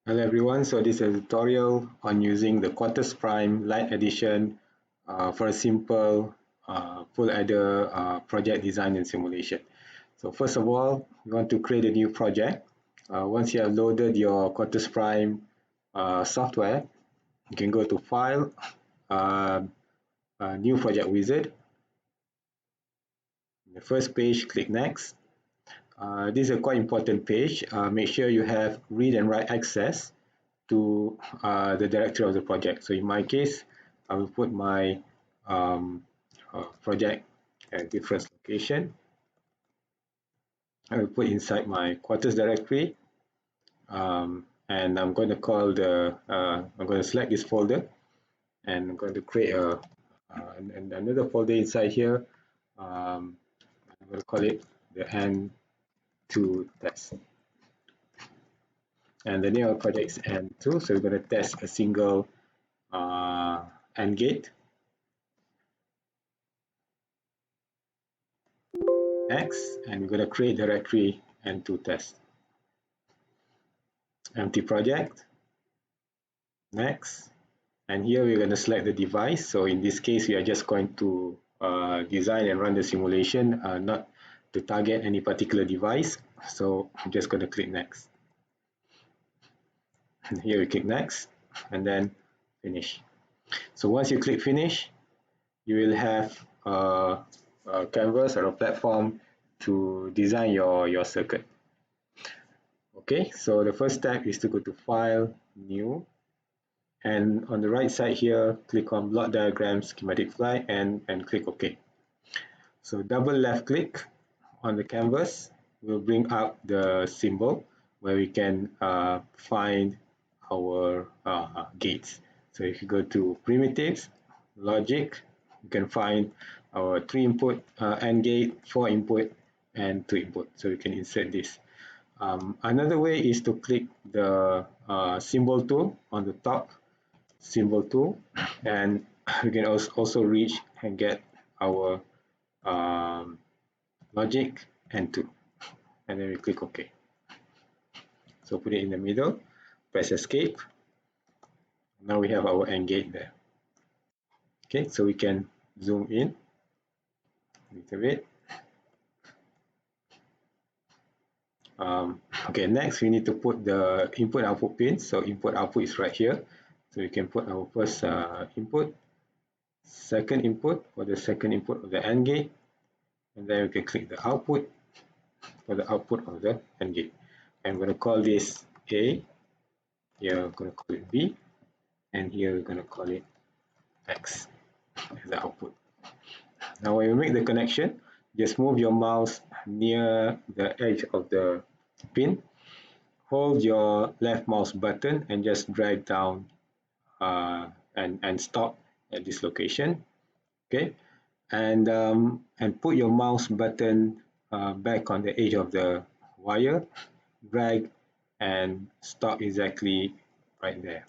Hello everyone, so this is a tutorial on using the Quartus Prime Lite Edition for a simple full adder project design and simulation. So first of all, you want to create a new project. Once you have loaded your Quartus Prime software, you can go to File, New Project Wizard. In the first page, click Next. This is a quite important page. Make sure you have read and write access to the directory of the project. So in my case, I will put my project at different location. I will put inside my Quartus directory, and I'm going to call I'm going to select this folder, and I'm going to create another folder inside here. I'm going to call it the N2 test. And the name of the project is N2, so we're going to test a single AND gate. Next, and we're going to create directory N2 test. Empty project. Next, and here we're going to select the device. So in this case, we are just going to design and run the simulation, not to target any particular device. So I'm just going to click next. And here we click next, and then finish. So once you click finish, you will have a canvas or a platform to design your circuit. Okay, so the first step is to go to File, New, and on the right side here, click on Block Diagram Schematic Fly and click OK. So double left click on the canvas will bring up the symbol where we can find our gates. So if you go to Primitives, Logic, you can find our 3 input AND gate, 4 input, and 2 input. So you can insert this. Another way is to click the symbol tool on the top, symbol tool, and we can also reach and get our logic N2, and then we click OK. So put it in the middle, press escape. Now we have our AND gate there. Okay, so we can zoom in a little bit. Okay, next we need to put the input output pins. So input output is right here. So we can put our first input, second input for the second input of the AND gate, and then we can click the output for the output of the AND gate. I'm going to call this A, here we're going to call it B, and here we're going to call it X as the output. Now when you make the connection, just move your mouse near the edge of the pin, hold your left mouse button and just drag down and stop at this location. Okay, and put your mouse button back on the edge of the wire, drag and stop exactly right there.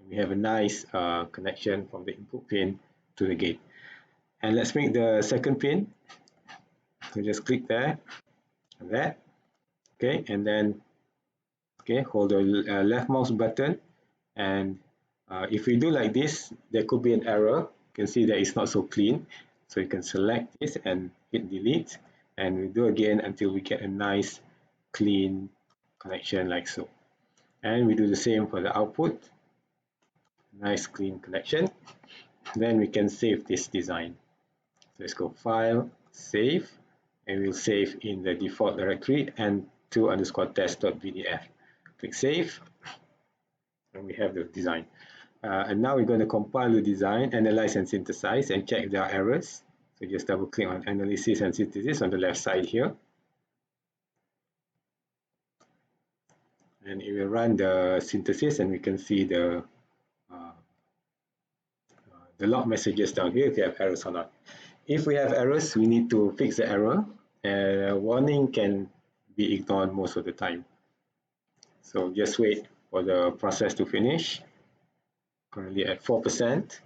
We have a nice connection from the input pin to the gate. And let's make the second pin. So just click there, and that. Okay, and then hold the left mouse button, and if we do like this, there could be an error. You can see that it's not so clean. So you can select this and hit delete, and we do again until we get a nice clean connection like so. And we do the same for the output. Nice clean connection. Then we can save this design. So let's go File, Save, and we'll save in the default directory n2_test.vdf. Click Save, and we have the design. And now we're going to compile the design, analyze and synthesize, and check if there are errors. So just double click on Analysis and Synthesis on the left side here. And it will run the synthesis, and we can see the log messages down here if you have errors or not. If we have errors, we need to fix the error. Warning can be ignored most of the time. So just wait for the process to finish. Currently at 4%.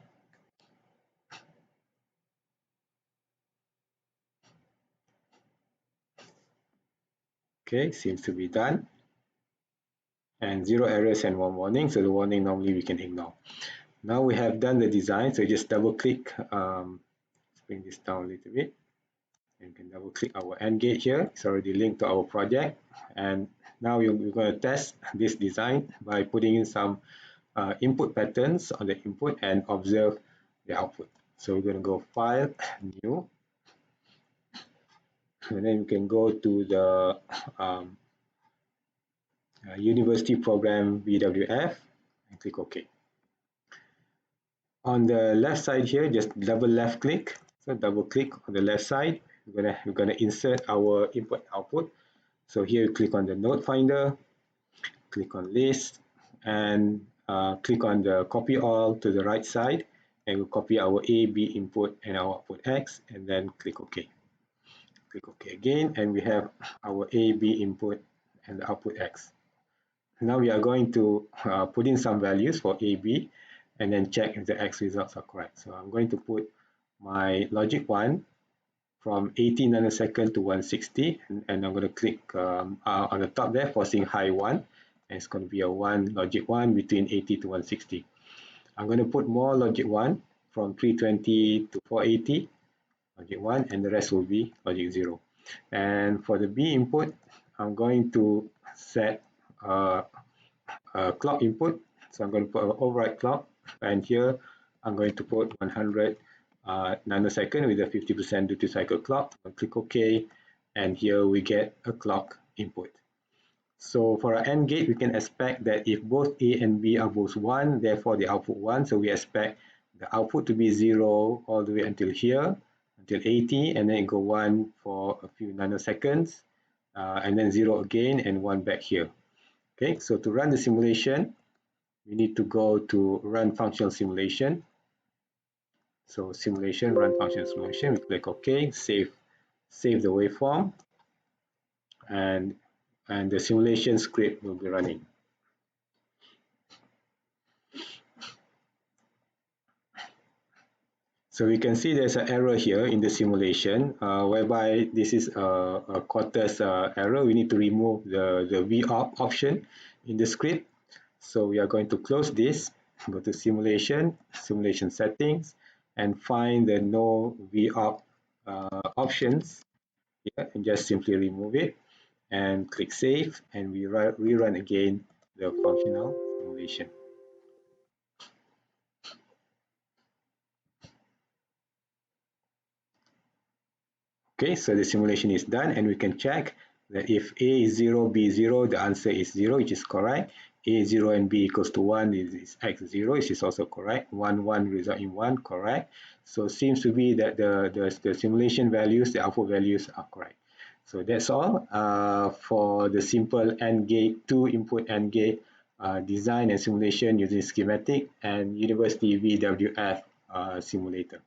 Okay, seems to be done. and 0 errors and 1 warning. So the warning normally we can ignore. Now we have done the design, so just double click, let's bring this down a little bit. And you can double click our AND gate here. It's already linked to our project. And now we're going to test this design by putting in some input patterns on the input and observe the output. So we're going to go File, New, and then you can go to the University Program VWF and click OK. On the left side here, just double left click. So double click on the left side. We're gonna insert our input output. So here you click on the node finder, click on list, and click on the copy all to the right side, and we'll copy our A, B input and our output X, and then click OK. Click OK again, and we have our A, B input and the output X. Now we are going to put in some values for A, B, and then check if the X results are correct. So I'm going to put my logic 1 from 80 nanosecond to 160, and I'm going to click on the top there, forcing high 1, and it's going to be a 1 logic 1 between 80 to 160. I'm going to put more logic 1 from 320 to 480, logic 1, and the rest will be logic 0. And for the B input, I'm going to set clock input. So I'm going to put an override clock, and here I'm going to put 100 nanosecond with a 50% duty cycle clock. I'll click OK, and here we get a clock input. So for our AND gate, we can expect that if both A and B are both 1, therefore the output 1. So we expect the output to be 0 all the way until here, until 80, and then it go 1 for a few nanoseconds, and then 0 again, and 1 back here. Okay, so to run the simulation, we need to go to Run Functional Simulation. So simulation, run function simulation, we click OK, save the waveform, and the simulation script will be running. So we can see there's an error here in the simulation, whereby this is a Quartus error. We need to remove the VOP option in the script. So we are going to close this, go to simulation, simulation settings, and find the no VOP options here, and just simply remove it and click save, and we rerun again the functional simulation. Okay, so the simulation is done, and we can check that if A is 0, B is 0, the answer is 0, which is correct. A is 0 and B equals to 1 is X 0, which is also correct. 1, 1 result in 1, correct. So it seems to be that the simulation values, the output values are correct. So that's all for the simple AND gate, 2 input AND gate design and simulation using schematic and University VWF simulator.